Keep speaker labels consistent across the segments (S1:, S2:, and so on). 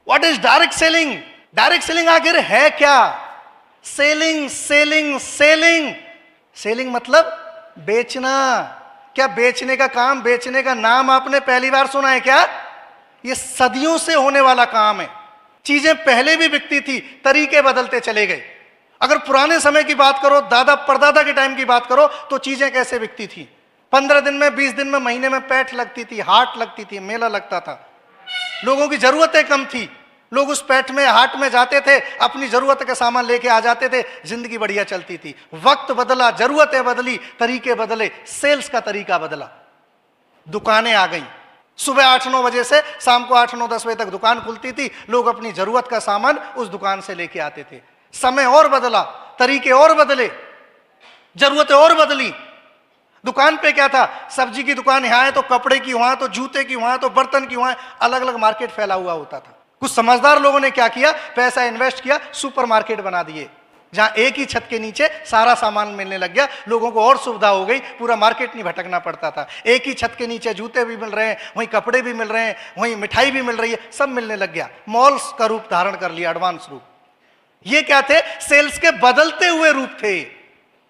S1: What is direct selling? Direct selling आखिर है क्या? सेलिंग सेलिंग सेलिंग सेलिंग मतलब बेचना। क्या बेचने का काम, बेचने का नाम आपने पहली बार सुना है क्या? ये सदियों से होने वाला काम है। चीजें पहले भी बिकती थी, तरीके बदलते चले गए। अगर पुराने समय की बात करो, दादा परदादा के टाइम की बात करो, तो चीजें कैसे बिकती थी? 15 दिन में, 20 दिन में, महीने में पैठ लगती थी, हाट लगती थी, मेला लगता था। लोगों की जरूरतें कम थी, लोग उस पैठ में, हाट में जाते थे, अपनी जरूरत का सामान लेके आ जाते थे, जिंदगी बढ़िया चलती थी। वक्त बदला, जरूरतें बदली, तरीके बदले, सेल्स का तरीका बदला। दुकानें आ गई। सुबह 8-9 बजे से शाम को 8-9-10 बजे तक दुकान खुलती थी। लोग अपनी जरूरत का सामान उस दुकान से लेके आते थे। समय और बदला, तरीके और बदले, जरूरतें और बदली। दुकान पे क्या था? सब्जी की दुकान यहां है तो कपड़े की वहां, तो जूते की वहां, तो बर्तन की वहां, अलग अलग मार्केट फैला हुआ होता था। कुछ समझदार लोगों ने क्या किया? पैसा इन्वेस्ट किया, सुपर मार्केट बना दिए, जहां एक ही छत के नीचे सारा सामान मिलने लग गया। लोगों को और सुविधा हो गई, पूरा मार्केट नहीं भटकना पड़ता था। एक ही छत के नीचे जूते भी मिल रहे हैं, वहीं कपड़े भी मिल रहे हैं, वहीं मिठाई भी मिल रही है, सब मिलने लग गया। मॉल्स का रूप धारण कर लिया, एडवांस रूप। ये क्या थे? सेल्स के बदलते हुए रूप थे।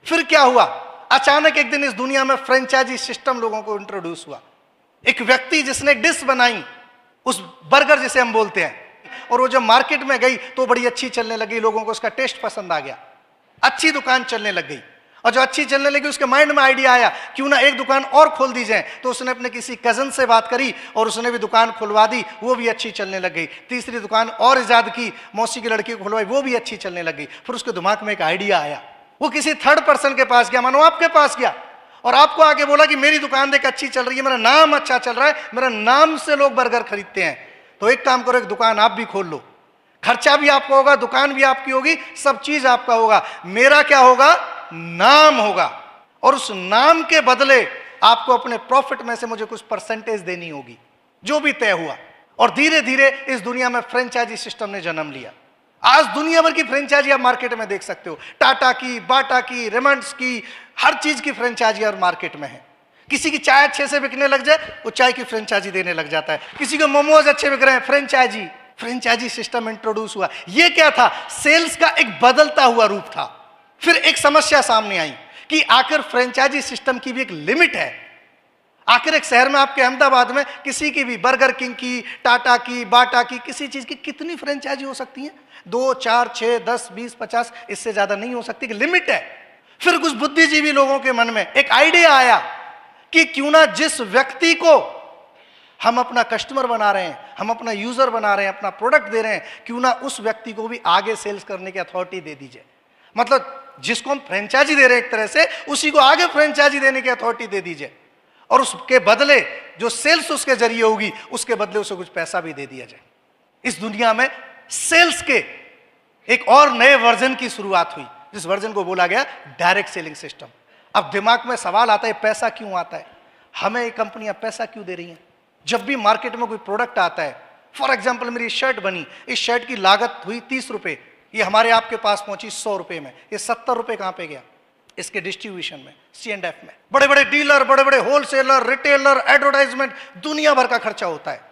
S1: फिर क्या हुआ? अचानक एक दिन इस दुनिया में फ्रेंचाइजी सिस्टम लोगों को इंट्रोड्यूस हुआ। एक व्यक्ति जिसने डिश बनाई, उस बर्गर जिसे हम बोलते हैं, और वो जब मार्केट में गई तो बड़ी अच्छी चलने लगी, लोगों को उसका टेस्ट पसंद आ गया, अच्छी दुकान चलने लग गई। और जो अच्छी चलने लगी, उसके माइंड में आइडिया आया, क्यों ना एक दुकान और खोल दी जाए। तो उसने अपने किसी कजन से बात करी और उसने भी दुकान खुलवा दी, वो भी अच्छी चलने लग गई। तीसरी दुकान और इजाद की, मौसी की लड़की को खुलवाई, वो भी अच्छी चलने लग गई। फिर उसके दिमाग में एक आइडिया आया, वो किसी थर्ड पर्सन के पास गया, मानो आपके पास गया, और आपको आके बोला कि मेरी दुकान देख अच्छी चल रही है, मेरा नाम अच्छा चल रहा है, मेरा नाम से लोग बर्गर खरीदते हैं, तो एक काम करो, एक दुकान आप भी खोल लो, खर्चा भी आपका होगा, दुकान भी आपकी होगी, सब चीज आपका होगा, मेरा क्या होगा? नाम होगा, और उस नाम के बदले आपको अपने प्रॉफिट में से मुझे कुछ परसेंटेज देनी होगी, जो भी तय हुआ। और धीरे धीरे इस दुनिया में फ्रेंचाइजी सिस्टम ने जन्म लिया। आज दुनिया भर की फ्रेंचाइजी आप मार्केट में देख सकते हो, टाटा की, बाटा की, रेमंड्स की, हर चीज की फ्रेंचाइजी और मार्केट में है। किसी की चाय अच्छे से बिकने लग जाए, वो चाय की फ्रेंचाइजी देने लग जाता है। किसी के मोमोज अच्छे बिक रहे हैं, फ्रेंचाइजी। फ्रेंचाइजी सिस्टम इंट्रोड्यूस हुआ। ये क्या था? सेल्स का एक बदलता हुआ रूप था। फिर एक समस्या सामने आई कि आखिर फ्रेंचाइजी सिस्टम की भी एक लिमिट है। आखिर एक शहर में, आपके अहमदाबाद में, किसी की भी, बर्गर किंग की, टाटा की, बाटा की, किसी चीज की कितनी फ्रेंचाइजी हो सकती है? 2, 4, 6, 10, 20, 50, इससे ज्यादा नहीं हो सकती, कि लिमिट है। फिर कुछ बुद्धिजीवी लोगों के मन में एक आइडिया आया कि क्यों ना जिस व्यक्ति को हम अपना कस्टमर बना रहे हैं, हम अपना यूजर बना रहे हैं, अपना प्रोडक्ट दे रहे हैं, क्यों ना उस व्यक्ति को भी आगे सेल्स करने की अथॉरिटी दे दीजिए। मतलब जिसको हम फ्रेंचाइजी दे रहे हैं एक तरह से, उसी को आगे फ्रेंचाइजी देने की अथॉरिटी दे दीजिए, और उसके बदले जो सेल्स उसके जरिए होगी, उसके बदले उसे कुछ पैसा भी दे दिया जाए। इस दुनिया में सेल्स के एक और नए वर्जन की शुरुआत हुई, जिस वर्जन को बोला गया डायरेक्ट सेलिंग सिस्टम। अब दिमाग में सवाल आता है, पैसा क्यों आता है? हमें ये कंपनियां पैसा क्यों दे रही हैं? जब भी मार्केट में कोई प्रोडक्ट आता है, फॉर एग्जाम्पल मेरी शर्ट बनी, इस शर्ट की लागत हुई 30 रुपए, ये हमारे आपके पास पहुंची 100 रुपए में, ये 70 रुपए कहां पे गया? इसके डिस्ट्रीब्यूशन में, C&F में। बड़े बड़े डीलर, बड़े बड़े होलसेलर, रिटेलर, एडवर्टाइजमेंट, दुनिया भर का खर्चा होता है।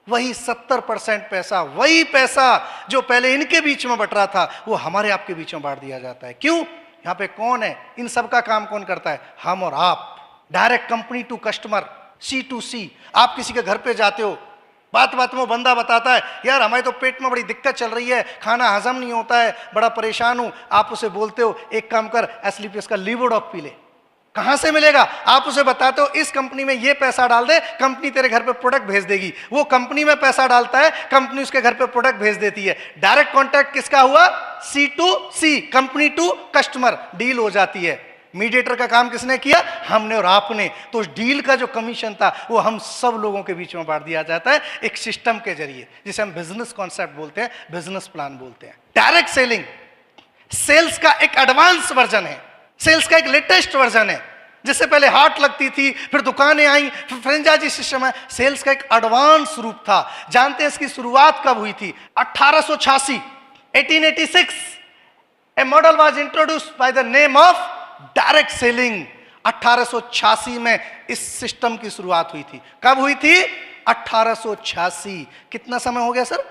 S1: वही 70% पैसा, वही पैसा जो पहले इनके बीच में बट रहा था, वो हमारे आपके बीच में बांट दिया जाता है। क्यों? यहां पे कौन है? इन सब का काम कौन करता है? हम और आप। Direct company to customer, C2C। आप किसी के घर पे जाते हो, बात बात में बंदा बताता है, यार हमारे तो पेट में बड़ी दिक्कत चल रही है, खाना हजम नहीं होता है, बड़ा परेशान हूं। आप उसे बोलते हो, एक काम कर, एस्लीपियस का लीवोडॉक पी ले। कहां से मिलेगा? आप उसे बताते हो, इस कंपनी में ये पैसा डाल दे, कंपनी तेरे घर पे प्रोडक्ट भेज देगी। वो कंपनी में पैसा डालता है, कंपनी उसके घर पे प्रोडक्ट भेज देती है। डायरेक्ट कॉन्टैक्ट किसका हुआ? C2C, company to customer, deal हो जाती है। मीडिएटर का काम किसने किया? हमने और आपने। तो उस डील का जो कमीशन था, वो हम सब लोगों के बीच में बांट दिया जाता है एक सिस्टम के जरिए, जिसे हम बिजनेस कॉन्सेप्ट बोलते हैं, बिजनेस प्लान बोलते हैं। डायरेक्ट सेलिंग सेल्स का एक एडवांस वर्जन है, सेल्स का एक लेटेस्ट वर्जन है। जिससे पहले हाट लगती थी, फिर दुकानें आई, फिर फ्रेंचाइजी सिस्टम है। सेल्स का एक एडवांस रूप था। जानते हैं इसकी शुरुआत कब हुई थी? 1886, 1886 a model was introduced by the name of direct selling. 1886 में इस सिस्टम की शुरुआत हुई थी। कब हुई थी? 1886। कितना समय हो गया सर?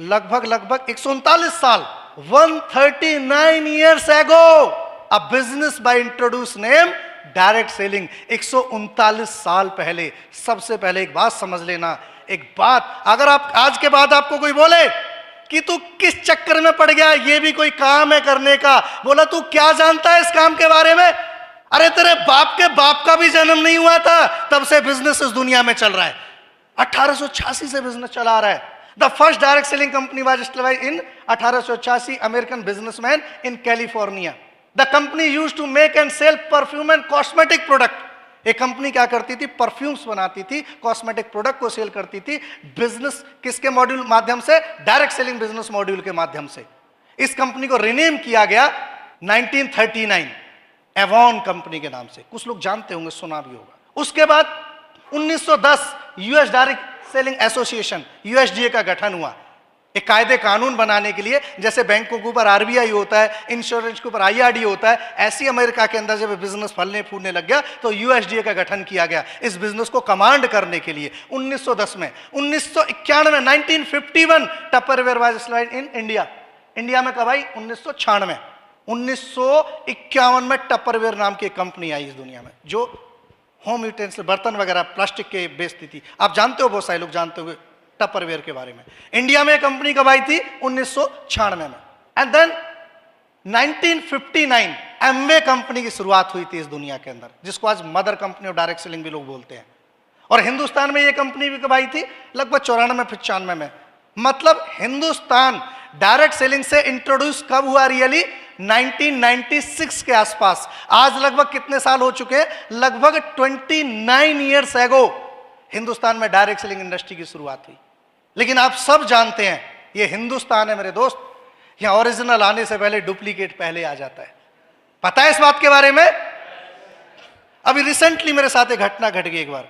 S1: लगभग लगभग 139 साल, 139 years ago, a business by introduce name direct selling. 139 साल पहले। सबसे पहले एक बात समझ लेना, एक बात, अगर आप आज के बाद आपको कोई बोले कि तू किस चक्कर में पड़ गया, ये भी कोई काम है करने का, बोला तू क्या जानता है इस काम के बारे में, अरे तेरे बाप के बाप का भी जन्म नहीं हुआ था तब से बिजनेस इस दुनिया में चल रहा है। 1886 से बिजनेस चला रहा है। The first direct selling company was established in 1886, American businessman in California. The company used to make and sell perfume and cosmetic product. एक कंपनी क्या करती थी, परफ्यूम्स बनाती थी, कॉस्मेटिक प्रोडक्ट को सेल करती थी। बिजनेस किसके मॉड्यूल माध्यम से, डायरेक्ट सेलिंग बिजनेस मॉड्यूल के माध्यम से। इस कंपनी को रिनेम किया गया 1939 एवॉन कंपनी के नाम से। कुछ लोग जानते होंगे, सुना भी होगा। उसके बाद 1910 US direct selling association, USDA का गठन हुआ एक कायदे कानून बनाने के लिए। जैसे बैंकों के ऊपर आरबीआई होता है, इंश्योरेंस के ऊपर आईआरडी होता है, ऐसी अमेरिका के अंदर जब बिजनेस फलने फूलने लग गया तो यूएसडीए का गठन किया गया इस बिजनेस को कमांड करने के लिए 1910 में। 1991 1951 Tupperware was established in India. India में कब आई, 1996। 1951 में टपरवेयर नाम की एक कंपनी आई इस दुनिया में जो होम यूटेंसिल, बर्तन वगैरह प्लास्टिक के बेचती थी। आप जानते हो, बहुत सारे लोग जानते होंगे टपरवेयर के बारे में। इंडिया में कंपनी कब आई थी, 1996 में। एंड देन 1959 एमवे कंपनी की शुरुआत हुई थी इस दुनिया के अंदर, जिसको आज mother company of direct selling भी लोग बोलते हैं। और हिंदुस्तान में ये कंपनी भी कब आई थी, लगभग 94-95 में। मतलब हिंदुस्तान डायरेक्ट सेलिंग से इंट्रोड्यूस कब हुआ रियली, 1996 के आसपास। आज लगभग कितने साल हो चुके हैं, लगभग 29 ईयर्स एगो हिंदुस्तान में डायरेक्ट सेलिंग इंडस्ट्री की शुरुआत हुई। लेकिन आप सब जानते हैं ये हिंदुस्तान है मेरे दोस्त, यहां ओरिजिनल आने से पहले डुप्लीकेट पहले आ जाता है। पता है इस बात के बारे में? अभी रिसेंटली मेरे साथ एक घटना घट गई एक बार।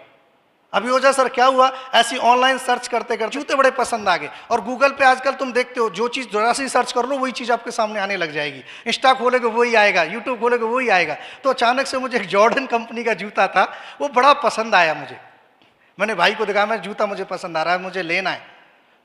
S1: अभी वजह सर क्या हुआ, ऐसी ऑनलाइन सर्च करते करते जूते बड़े पसंद आ गए। और गूगल पे आजकल तुम देखते हो, जो चीज़ जरा सी सर्च कर लो वही चीज़ आपके सामने आने लग जाएगी। इंस्टा खोलोगे वही आएगा, यूट्यूब खोलोगे वही आएगा। तो अचानक से मुझे एक जॉर्डन कंपनी का जूता था, वो बड़ा पसंद आया मुझे। मैंने भाई को दिखाया, मैं जूता मुझे पसंद आ रहा है, मुझे लेना है।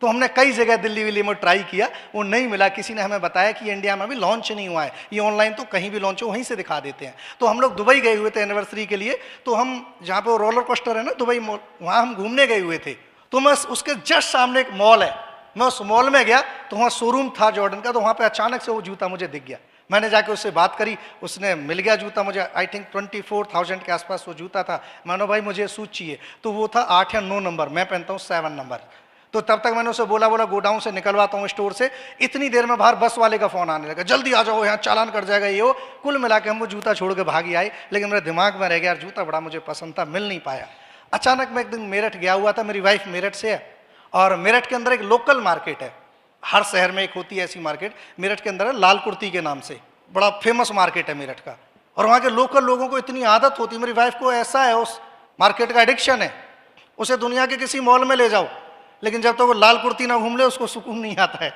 S1: तो हमने कई जगह दिल्ली विल्ली में ट्राई किया, वो नहीं मिला। किसी ने हमें बताया कि इंडिया में अभी लॉन्च नहीं हुआ है, ये ऑनलाइन तो कहीं भी लॉन्च हो वहीं से दिखा देते हैं। तो हम लोग दुबई गए हुए थे एनिवर्सरी के लिए। तो हम जहाँ पे वो रोलर कोस्टर है ना दुबई मॉल, वहाँ हम घूमने गए हुए थे। तो मैं उसके जस्ट सामने एक मॉल है, मैं उस मॉल में गया तो वहाँ शोरूम था जॉर्डन का। तो वहाँ पर अचानक से वो जूता मुझे दिख गया। मैंने जाके उससे बात करी, उसने मिल गया जूता मुझे। आई थिंक 24,000 के आसपास वो जूता था। मैंने भाई मुझे शूज चाहिए, तो वो था 8 या 9 नंबर, मैं पहनता हूँ 7 नंबर। तो तब तक मैंने उसे बोला गोडाउन से निकलवाता हूँ स्टोर से। इतनी देर में बाहर बस वाले का फ़ोन आने लगा, जल्दी आ जाओ यहाँ चालान कट जाएगा ये वो। कुल मिला के हम वो जूता छोड़ के भागी आए। लेकिन मेरे दिमाग में रह गया यार, जूता बड़ा मुझे पसंद था, मिल नहीं पाया। अचानक मैं एक दिन मेरठ गया हुआ था, मेरी वाइफ मेरठ से है, और मेरठ के अंदर एक लोकल मार्केट है, हर शहर में एक होती है ऐसी मार्केट। मेरठ के अंदर है लाल कुर्ती के नाम से, बड़ा फेमस मार्केट है मेरठ का। और वहाँ के लोकल लोगों को इतनी आदत होती है, मेरी वाइफ को ऐसा है उस मार्केट का एडिक्शन है, उसे दुनिया के किसी मॉल में ले जाओ, लेकिन जब तक वो लाल कुर्ती ना घूम ले उसको सुकून नहीं आता है।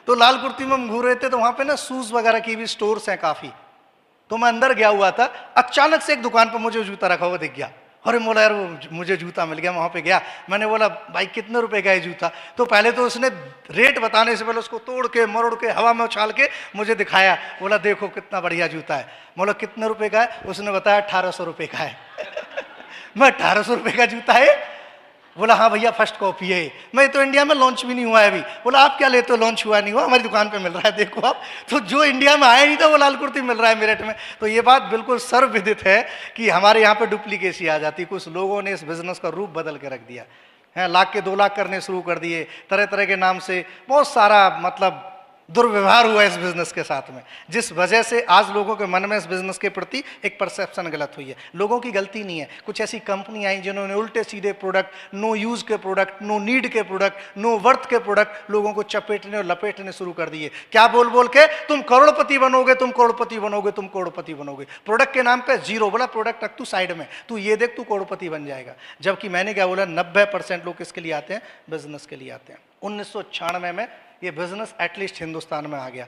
S1: तो लाल कुर्ती में हम घूम रहे थे, तो वहाँ पे ना शूज़ वगैरह की भी स्टोर्स हैं काफ़ी। तो मैं अंदर गया हुआ था, अचानक से एक दुकान पर मुझे जूता रखा हुआ दिख गया। अरे बोला यार वो मुझे जूता मिल गया। वहाँ पे गया, मैंने बोला भाई कितने रुपए का है जूता? तो पहले तो उसने रेट बताने से पहले उसको तोड़ के मरोड़ के हवा में उछाल के मुझे दिखाया। बोला देखो कितना बढ़िया जूता है। बोला कितने रुपए का है? उसने बताया 1800 रुपये का है। मैं 1800 रुपये का जूता है? बोला हाँ भैया फर्स्ट कॉपी है। मैं तो इंडिया में लॉन्च भी नहीं हुआ है अभी। बोला आप क्या लेते हो? लॉन्च हुआ नहीं हुआ, हमारी दुकान पे मिल रहा है, देखो आप। तो जो इंडिया में आया नहीं था वो लाल कुर्ती मिल रहा है मेरठ में। तो ये बात बिल्कुल सर्वविदित है कि हमारे यहाँ पे डुप्लीकेसी आ जाती। कुछ लोगों ने इस बिजनेस का रूप बदल के रख दिया है, लाख के 2 लाख करने शुरू कर दिए, तरह तरह के नाम से बहुत सारा मतलब दुर्व्यवहार हुआ इस बिजनेस के साथ में, जिस वजह से आज लोगों के मन में इस बिजनेस के प्रति एक परसेप्शन गलत हुई है। लोगों की गलती नहीं है, कुछ ऐसी कंपनी आई जिन्होंने उल्टे सीधे प्रोडक्ट, नो यूज के प्रोडक्ट, नो नीड के प्रोडक्ट, नो वर्थ के प्रोडक्ट लोगों को चपेटने और लपेटने शुरू कर दिए। क्या बोल बोल के तुम करोड़पति बनोगे, तुम करोड़पति बनोगे, तुम करोड़पति बनोगे। प्रोडक्ट के नाम पे जीरो। बोला प्रोडक्ट रख तू साइड में, तू ये देख तू करोड़पति बन जाएगा। जबकि मैंने क्या बोला, 90% लोग किसके लिए आते हैं? बिजनेस के लिए आते हैं। 1996 में ये बिजनेस एटलीस्ट हिंदुस्तान में आ गया।